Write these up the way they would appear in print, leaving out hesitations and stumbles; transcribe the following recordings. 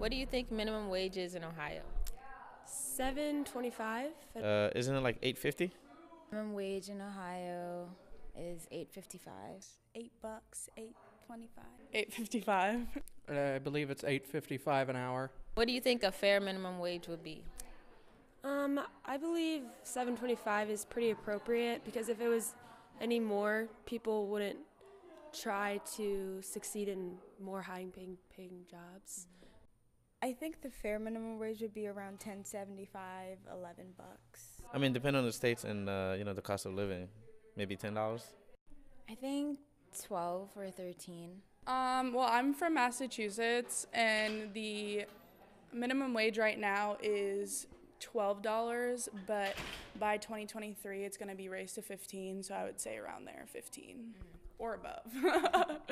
What do you think minimum wage is in Ohio? 7.25. Isn't it like 8.50? Minimum wage in Ohio is $8.55. $8, 8.25. 8.55. I believe it's 8.55 an hour. What do you think a fair minimum wage would be? I believe 7.25 is pretty appropriate because if it was any more, people wouldn't try to succeed in more high-paying jobs. I think the fair minimum wage would be around 10.75, $11. I mean, depending on the states and the cost of living, maybe $10. I think 12 or 13. Well, I'm from Massachusetts, and the minimum wage right now is $12, but by 2023 it's going to be raised to 15, so I would say around there, 15 or above.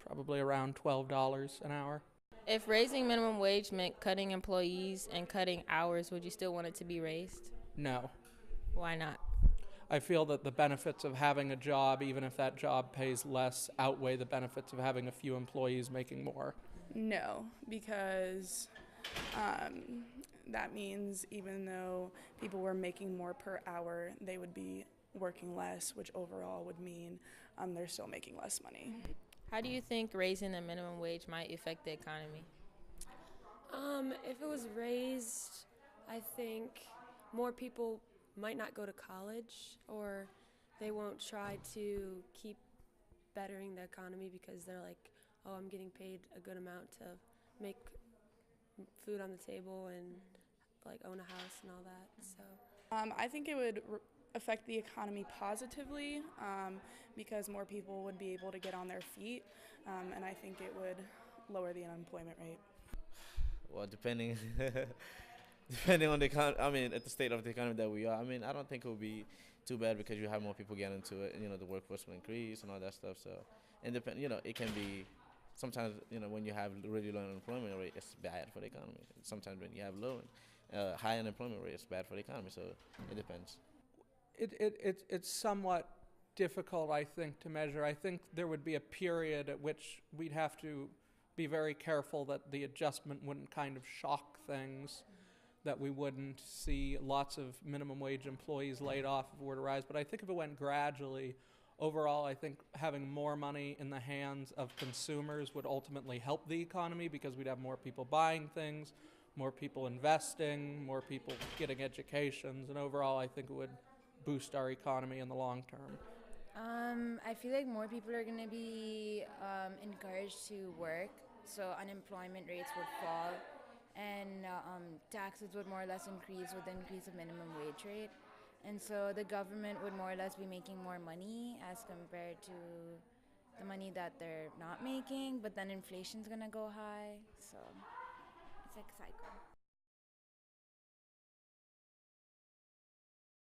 Probably around $12 an hour. If raising minimum wage meant cutting employees and cutting hours, would you still want it to be raised? No. Why not? I feel that the benefits of having a job, even if that job pays less, outweigh the benefits of having a few employees making more. No, because that means even though people were making more per hour, they would be working less, which overall would mean they're still making less money. How do you think raising the minimum wage might affect the economy? If it was raised, I think more people might not go to college, or they won't try to keep bettering the economy because they're like, oh, I'm getting paid a good amount to make food on the table and like own a house and all that. So I think it would affect the economy positively because more people would be able to get on their feet, and I think it would lower the unemployment rate. Well, depending depending on at the state of the economy that we are. I mean, I don't think it would be too bad because you have more people get into it, and the workforce will increase and all that stuff. So, and it can be sometimes when you have really low unemployment rate, it's bad for the economy. Sometimes when you have high unemployment rate, it's bad for the economy. So it depends. It's somewhat difficult, I think, to measure. I think there would be a period at which we'd have to be very careful that the adjustment wouldn't kind of shock things, that we wouldn't see lots of minimum wage employees laid off if it were to rise. But I think if it went gradually, overall, I think having more money in the hands of consumers would ultimately help the economy because we'd have more people buying things, more people investing, more people getting educations, and overall, I think it would boost our economy in the long term. I feel like more people are going to be encouraged to work, so unemployment rates would fall, and taxes would more or less increase with the increase of minimum wage rate. And so the government would more or less be making more money as compared to the money that they're not making, but then inflation's going to go high, so it's like a cycle.